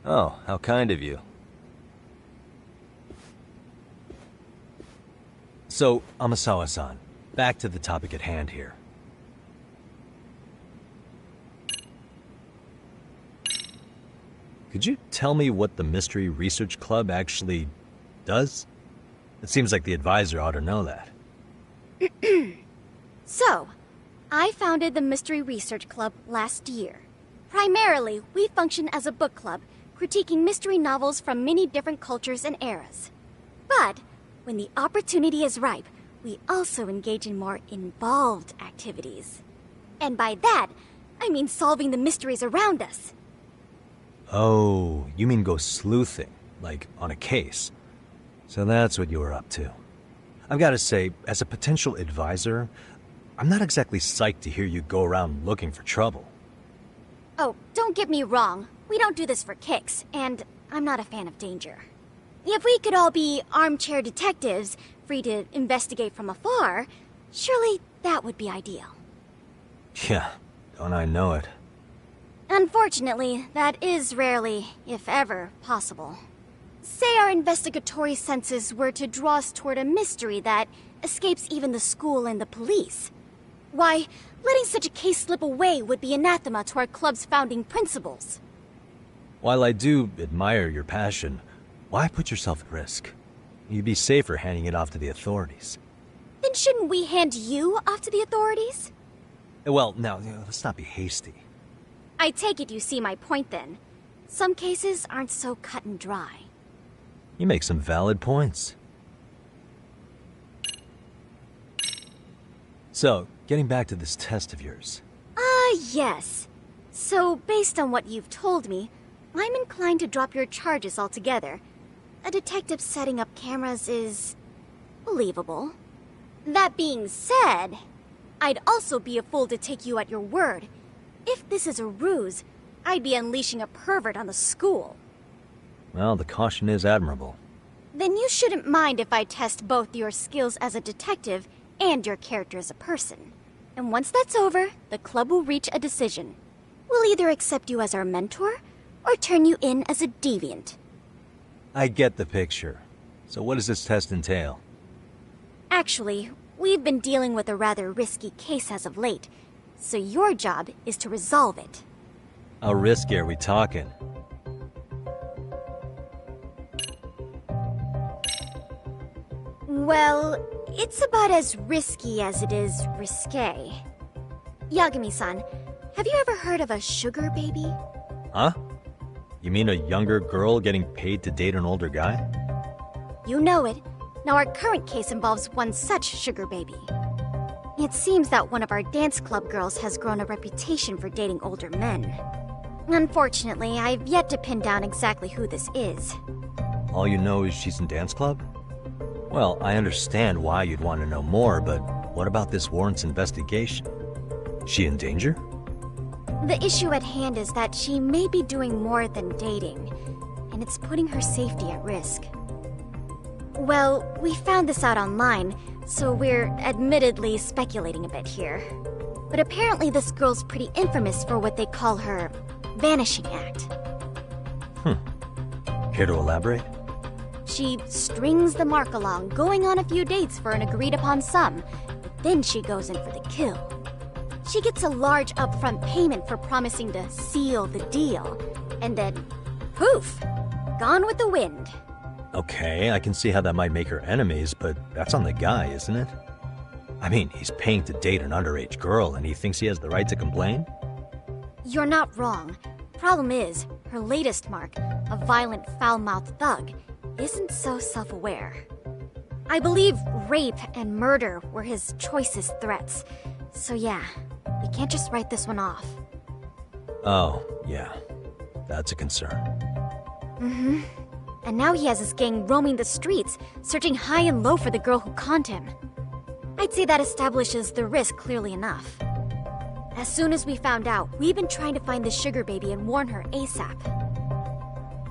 Oh, how kind of you. So, Amasawa-san, back to the topic at hand here. Could you tell me what the Mystery Research Club actually does? It seems like the advisor ought to know that. So, I founded the Mystery Research Club last year. Primarily, we function as a book club, critiquing mystery novels from many different cultures and eras. But, when the opportunity is ripe, we also engage in more involved activities. And by that, I mean solving the mysteries around us. Oh, you mean go sleuthing, like on a case. So that's what you were up to. I've got to say, as a potential advisor, I'm not exactly psyched to hear you go around looking for trouble. Oh, don't get me wrong. We don't do this for kicks, and I'm not a fan of danger. If we could all be armchair detectives, free to investigate from afar, surely that would be ideal. Yeah, don't I know it. Unfortunately, that is rarely, if ever, possible. Say our investigatory senses were to draw us toward a mystery that escapes even the school and the police. Why, letting such a case slip away would be anathema to our club's founding principles. While I do admire your passion, why put yourself at risk? You'd be safer handing it off to the authorities. Then shouldn't we hand you off to the authorities? Well, now, let's not be hasty. I take it you see my point then. Some cases aren't so cut and dry. You make some valid points. So, getting back to this test of yours. Yes. So, based on what you've told me, I'm inclined to drop your charges altogether. A detective setting up cameras is believable. That being said, I'd also be a fool to take you at your word. If this is a ruse, I'd be unleashing a pervert on the school. Well, the caution is admirable. Then you shouldn't mind if I test both your skills as a detective and your character as a person. And once that's over, the club will reach a decision. We'll either accept you as our mentor, or turn you in as a deviant. I get the picture. So what does this test entail? Actually, we've been dealing with a rather risky case as of late, so your job is to resolve it. How risky are we talking? Well, it's about as risky as it is risque. Yagami-san, have you ever heard of a sugar baby? Huh? You mean a younger girl getting paid to date an older guy? You know it. Now our current case involves one such sugar baby. It seems that one of our dance club girls has grown a reputation for dating older men. Unfortunately, I've yet to pin down exactly who this is. All you know is she's in dance club? Well, I understand why you'd want to know more, but what about this warrants investigation? She in danger? The issue at hand is that she may be doing more than dating, and it's putting her safety at risk. Well, we found this out online, so we're admittedly speculating a bit here. But apparently this girl's pretty infamous for what they call her vanishing act. Care to elaborate? She strings the mark along, going on a few dates for an agreed-upon sum, but then she goes in for the kill. She gets a large upfront payment for promising to seal the deal, and then, poof, gone with the wind. Okay, I can see how that might make her enemies, but that's on the guy, isn't it? I mean, he's paying to date an underage girl, and he thinks he has the right to complain? You're not wrong. Problem is, her latest mark, a violent, foul-mouthed thug, isn't so self-aware. I believe rape and murder were his choicest threats. So yeah, we can't just write this one off. Oh, yeah. That's a concern. Mm-hmm. And now he has his gang roaming the streets, searching high and low for the girl who conned him. I'd say that establishes the risk clearly enough. As soon as we found out, we've been trying to find the sugar baby and warn her ASAP.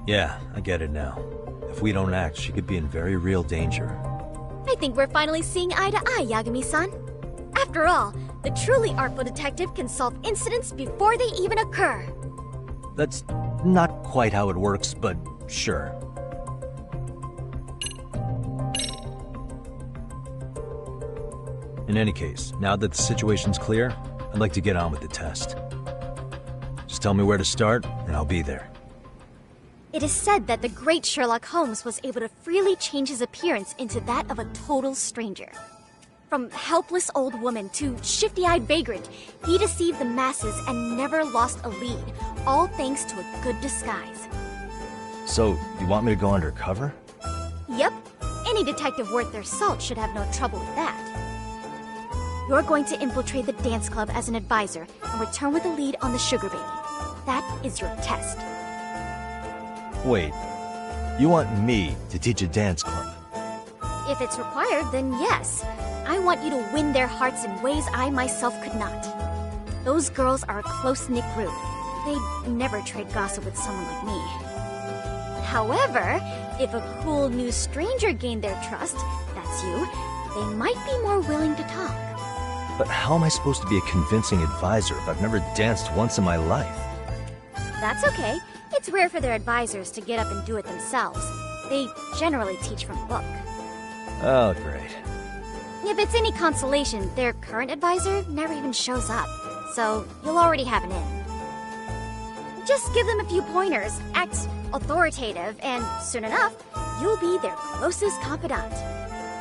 Yeah, I get it now. If we don't act, she could be in very real danger. I think we're finally seeing eye to eye, Yagami-san. After all, the truly artful detective can solve incidents before they even occur. That's Not quite how it works, but sure. In any case, now that the situation's clear, I'd like to get on with the test. Just tell me where to start, and I'll be there. It is said that the great Sherlock Holmes was able to freely change his appearance into that of a total stranger. From helpless old woman to shifty-eyed vagrant, he deceived the masses and never lost a lead, all thanks to a good disguise. So, you want me to go undercover? Yep, any detective worth their salt should have no trouble with that. You're going to infiltrate the dance club as an advisor and return with a lead on the sugar baby. That is your test. Wait, you want me to teach a dance club? If it's required, then yes. I want you to win their hearts in ways I myself could not. Those girls are a close-knit group. They'd never trade gossip with someone like me. However, if a cool new stranger gained their trust, that's you, they might be more willing to talk. But how am I supposed to be a convincing advisor if I've never danced once in my life? That's okay. It's rare for their advisors to get up and do it themselves. They generally teach from a book. Oh, great. If it's any consolation, their current advisor never even shows up, so you'll already have an in. Just give them a few pointers, act authoritative, and soon enough, you'll be their closest confidant.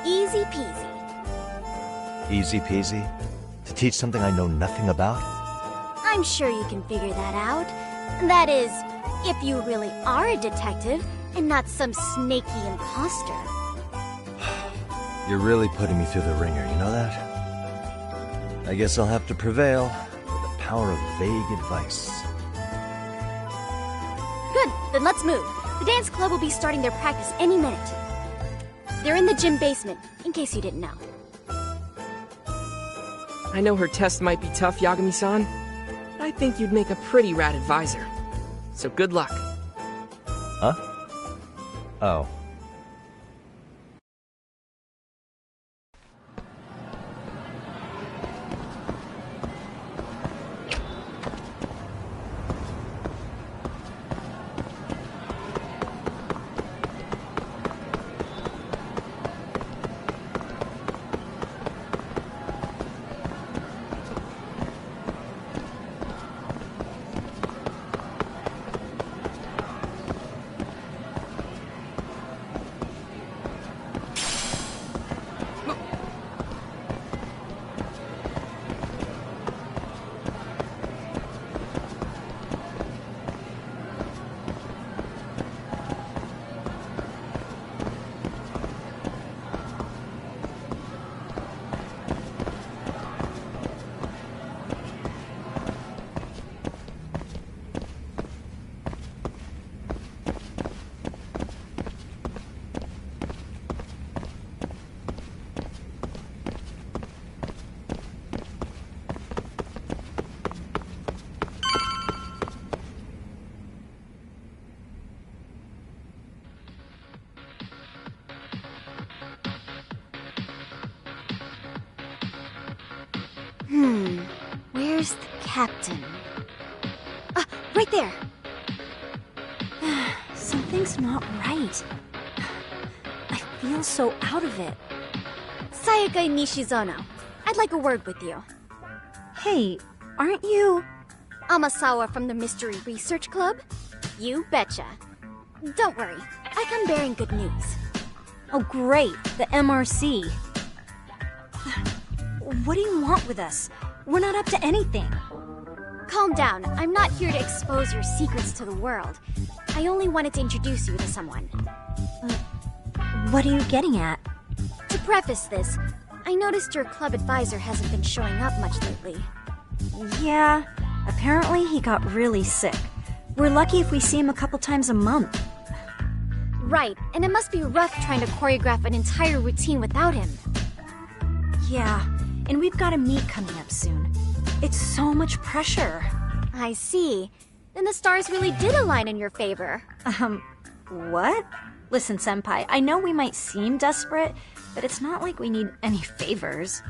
Easy peasy. Easy peasy? To teach something I know nothing about? I'm sure you can figure that out. That is, if you really are a detective and not some snaky imposter. You're really putting me through the ringer, you know that? I guess I'll have to prevail with the power of vague advice. Good, then let's move. The dance club will be starting their practice any minute. They're in the gym basement, in case you didn't know. I know her test might be tough, Yagami-san, but I think you'd make a pretty rad advisor. So good luck. Huh? Oh. Where's the captain? Right there! Something's not right. I feel so out of it. Sayaka Nishizono, I'd like a word with you. Hey, aren't you... Amasawa from the Mystery Research Club? You betcha. Don't worry, I come bearing good news. Oh great, the MRC. What do you want with us? We're not up to anything. Calm down, I'm not here to expose your secrets to the world. I only wanted to introduce you to someone. What are you getting at? To preface this, I noticed your club advisor hasn't been showing up much lately. Yeah, apparently he got really sick. We're lucky if we see him a couple times a month. Right, and it must be rough trying to choreograph an entire routine without him. Yeah, and we've got a meet coming up soon. It's so much pressure. I see. Then the stars really did align in your favor. What? Listen, Senpai, I know we might seem desperate, but it's not like we need any favors.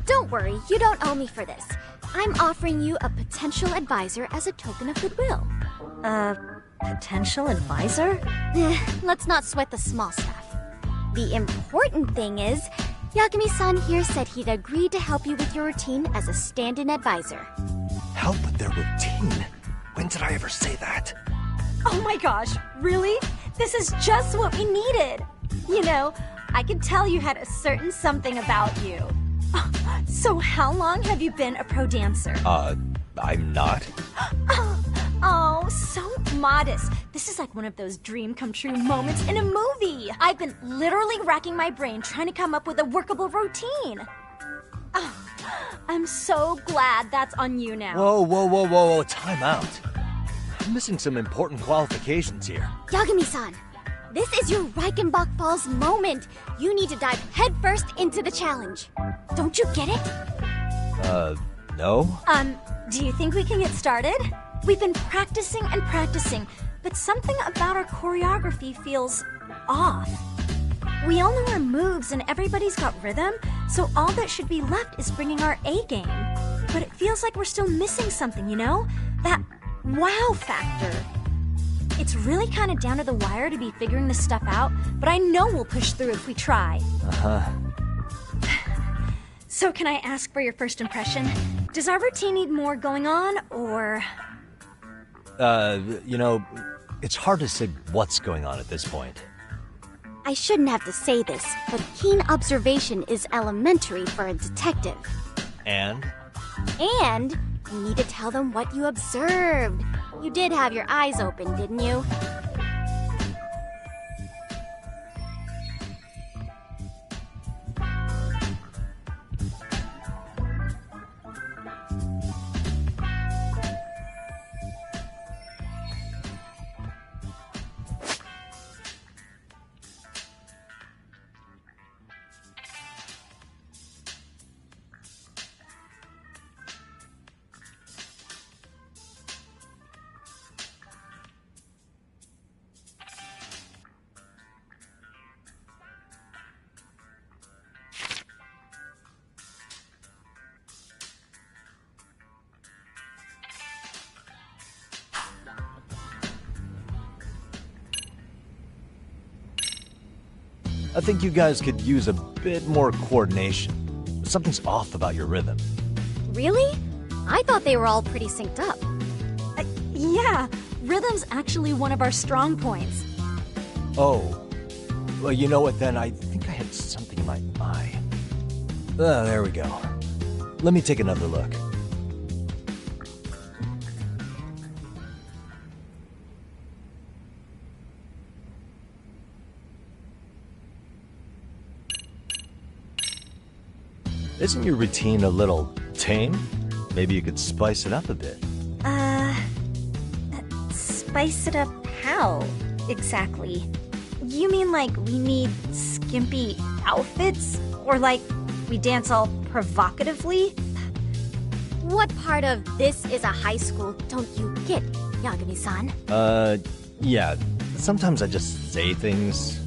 Don't worry, you don't owe me for this. I'm offering you a potential advisor as a token of goodwill. Potential advisor? Let's not sweat the small stuff. The important thing is, Yagami-san here said he'd agree to help you with your routine as a stand-in advisor. Help with their routine? When did I ever say that? Oh my gosh, really? This is just what we needed. You know, I could tell you had a certain something about you. So how long have you been a pro dancer? I'm not. Oh, so modest. This is like one of those dream come true moments in a movie. I've been literally racking my brain trying to come up with a workable routine. Oh, I'm so glad that's on you now. Whoa, time out. I'm missing some important qualifications here. Yagami-san, this is your Reichenbach Falls moment. You need to dive headfirst into the challenge. Don't you get it? No? Do you think we can get started? We've been practicing and practicing, but something about our choreography feels off. We all know our moves and everybody's got rhythm, so all that should be left is bringing our A game. But it feels like we're still missing something, you know? That wow factor. It's really kind of down to the wire to be figuring this stuff out, but I know we'll push through if we try. So can I ask for your first impression? Does our routine need more going on, or...? You know, it's hard to say what's going on at this point. I shouldn't have to say this, but keen observation is elementary for a detective. And? And you need to tell them what you observed. You did have your eyes open, didn't you? I think you guys could use a bit more coordination. Something's off about your rhythm. Really? I thought they were all pretty synced up. Yeah, rhythm's actually one of our strong points. Oh. Well, you know what then? I think I had something in my eye. There we go. Let me take another look. Isn't your routine a little tame? Maybe you could spice it up a bit. Spice it up how, exactly? You mean like we need skimpy outfits? Or like we dance all provocatively? What part of this is a high school don't you get, Yagami-san? Yeah. Sometimes I just say things